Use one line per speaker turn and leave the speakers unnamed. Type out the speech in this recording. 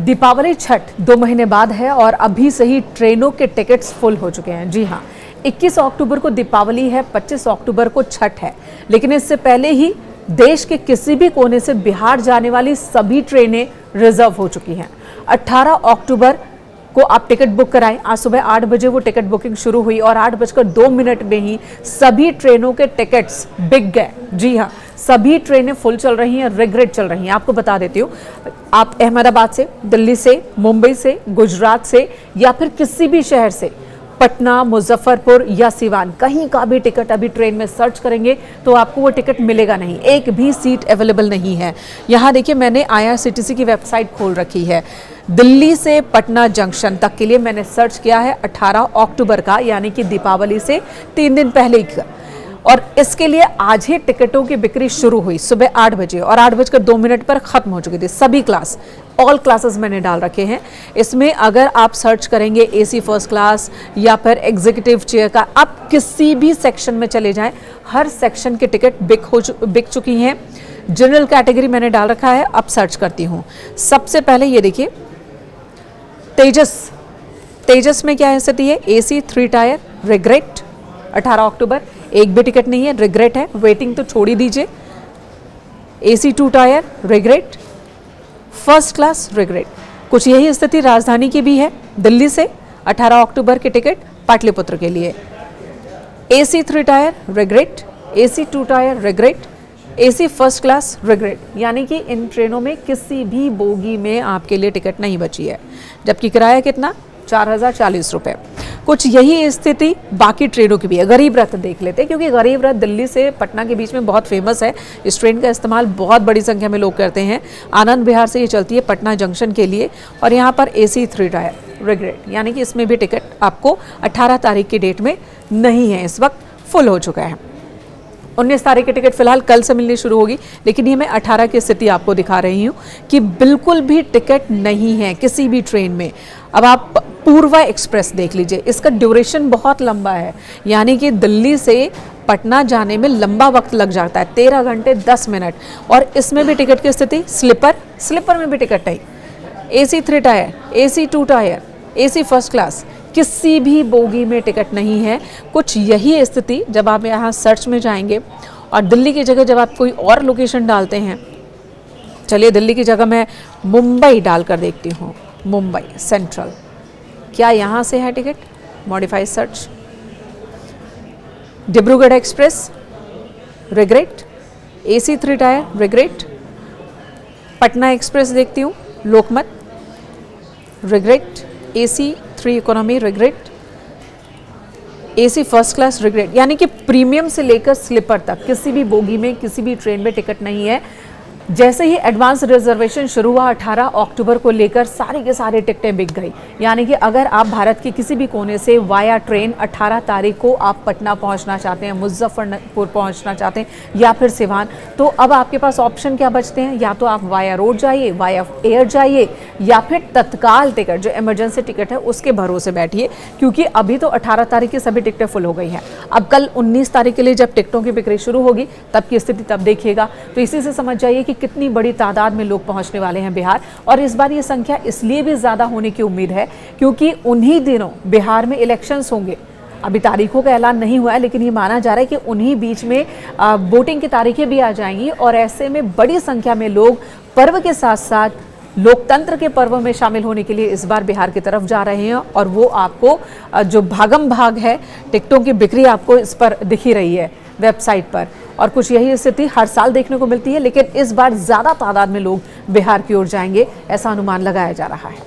दीपावली छठ 2 महीने बाद है और अभी से ही ट्रेनों के टिकट्स फुल हो चुके हैं। जी हाँ, 21 अक्टूबर को दीपावली है, 25 अक्टूबर को छठ है, लेकिन इससे पहले ही देश के किसी भी कोने से बिहार जाने वाली सभी ट्रेनें रिजर्व हो चुकी हैं। 18 अक्टूबर को आप टिकट बुक कराएं। आज सुबह 8 बजे वो टिकट बुकिंग शुरू हुई और 8:02 में ही सभी ट्रेनों के टिकट्स बिक गए। जी हाँ, सभी ट्रेनें फुल चल रही हैं, रेगुलर चल रही हैं। आपको बता देती हूँ, आप अहमदाबाद से, दिल्ली से, मुंबई से, गुजरात से या फिर किसी भी शहर से, पटना, मुजफ्फरपुर या सिवान, कहीं का भी टिकट अभी ट्रेन में सर्च करेंगे तो आपको वो टिकट मिलेगा नहीं, एक भी सीट अवेलेबल नहीं है। यहाँ देखिए, मैंने IRCTC की वेबसाइट खोल रखी है। दिल्ली से पटना जंक्शन तक के लिए मैंने सर्च किया है 18 अक्टूबर का, यानी कि दीपावली से 3 दिन पहले ही, और इसके लिए आज ही टिकटों की बिक्री शुरू हुई सुबह 8 बजे और 8:02 पर खत्म हो चुकी थी। सभी क्लास, ऑल क्लासेस मैंने डाल रखे हैं। इसमें अगर आप सर्च करेंगे AC फर्स्ट क्लास या फिर एग्जीक्यूटिव चेयर का, आप किसी भी सेक्शन में चले जाएं, हर सेक्शन के टिकट बिक चुकी हैं। जनरल कैटेगरी मैंने डाल रखा है, अब सर्च करती हूँ। सबसे पहले ये देखिए, तेजस में क्या स्थिति है? AC 3 टायर रिग्रेट, 18 अक्टूबर, एक भी टिकट नहीं है, रिग्रेट है, वेटिंग तो छोड़ ही दीजिए। AC 2 tyre regret, first class regret. कुछ यही स्थिति राजधानी की भी है। दिल्ली से 18 अक्टूबर के टिकट पाटलिपुत्र के लिए, AC 3 tier regret, AC 2 tyre regret, AC first class regret, यानी कि इन ट्रेनों में किसी भी बोगी में आपके लिए टिकट नहीं बची है। जबकि किराया कितना? 4040 रुपये। कुछ यही स्थिति बाकी ट्रेनों की भी है। गरीब रथ देख लेते हैं, क्योंकि गरीब रथ दिल्ली से पटना के बीच में बहुत फेमस है। इस ट्रेन का इस्तेमाल बहुत बड़ी संख्या में लोग करते हैं। आनंद विहार से ये चलती है पटना जंक्शन के लिए और यहाँ पर AC 3 टायर रिग्रेट, यानी कि इसमें भी टिकट आपको 18 तारीख की डेट में नहीं है, इस वक्त फुल हो चुका है। 19 तारीख की टिकट फिलहाल कल से मिलनी शुरू होगी, लेकिन ये मैं 18 की स्थिति आपको दिखा रही हूँ कि बिल्कुल भी टिकट नहीं है किसी भी ट्रेन में। अब आप पूर्वा एक्सप्रेस देख लीजिए, इसका ड्यूरेशन बहुत लंबा है, यानी कि दिल्ली से पटना जाने में लंबा वक्त लग जाता है, 13 घंटे 10 मिनट, और इसमें भी टिकट की स्थिति स्लीपर में भी टिकट नहीं। AC 3 tyre, AC 2 tyre, AC first class, किसी भी बोगी में टिकट नहीं है। कुछ यही स्थिति जब आप यहाँ सर्च में जाएंगे और दिल्ली की जगह जब आप कोई और लोकेशन डालते हैं, चलिए दिल्ली की जगह मैं मुंबई डाल कर देखती हूँ, मुंबई सेंट्रल, क्या यहाँ से है ticket? Modified search, Dibrugarh express regret, AC 3 tier regret, Patna express देखती हूँ, Lokmat regret, AC 3 economy regret, AC first class regret, यानी कि प्रीमियम से लेकर स्लीपर तक किसी भी बोगी में, किसी भी ट्रेन में टिकट नहीं है। जैसे ही एडवांस रिजर्वेशन शुरू हुआ 18 अक्टूबर को लेकर सारी के सारी टिकटें बिक गई, यानी कि अगर आप भारत के किसी भी कोने से वाया ट्रेन 18 तारीख को आप पटना पहुंचना चाहते हैं, मुजफ्फरपुर पहुंचना चाहते हैं या फिर सिवान, तो अब आपके पास ऑप्शन क्या बचते हैं? या तो आप वाया रोड जाइए, वाया एयर जाइए, या फिर तत्काल टिकट जो इमरजेंसी टिकट है उसके भरोसे बैठिए, क्योंकि अभी तो 18 तारीख की सभी टिकटें फुल हो गई हैं। अब कल 19 तारीख के लिए जब टिकटों की बिक्री शुरू होगी तब की स्थिति तब देखिएगा। तो इसी से समझ जाइए कि कितनी बड़ी तादाद में लोग पहुंचने वाले हैं बिहार, और इस बार ये संख्या इसलिए भी ज्यादा होने की उम्मीद है क्योंकि उन्हीं दिनों बिहार में इलेक्शंस होंगे। अभी तारीखों का ऐलान नहीं हुआ है, लेकिन ये माना जा रहा है कि उन्हीं बीच में वोटिंग की तारीखें भी आ जाएंगी, और ऐसे में बड़ी संख्या में लोग पर्व के साथ साथ लोकतंत्र के पर्व में शामिल होने के लिए इस बार बिहार की तरफ जा रहे हैं। और वो आपको जो भागम भाग है, टिकटों की बिक्री आपको इस पर दिखी रही है वेबसाइट पर, और कुछ यही स्थिति हर साल देखने को मिलती है, लेकिन इस बार ज़्यादा तादाद में लोग बिहार की ओर जाएंगे, ऐसा अनुमान लगाया जा रहा है।